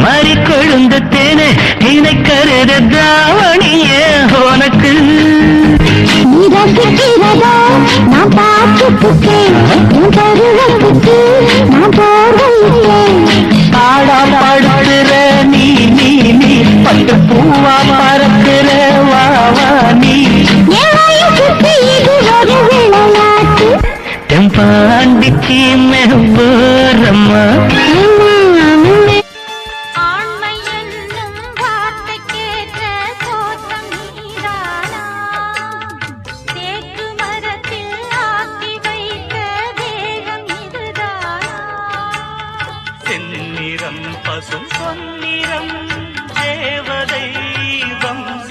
மாறி கொழுந்து தேனே இதை கருத தாவணிய உனக்கு ரசிக்கிறதோ நான் பார்த்துட்டேன் கருவத்துக்கு நான் போகிறேன் பாடா பாடுற நீ நீ நீ பட்டு பூவா பறக்கிற வா வா நீ இது ஒரு விளையாட்டு தெம்பாண்டிச்சி மெவ்வரம்மா செந்நிறம் பசும் பொன்னிறம் தேவதை வம்ச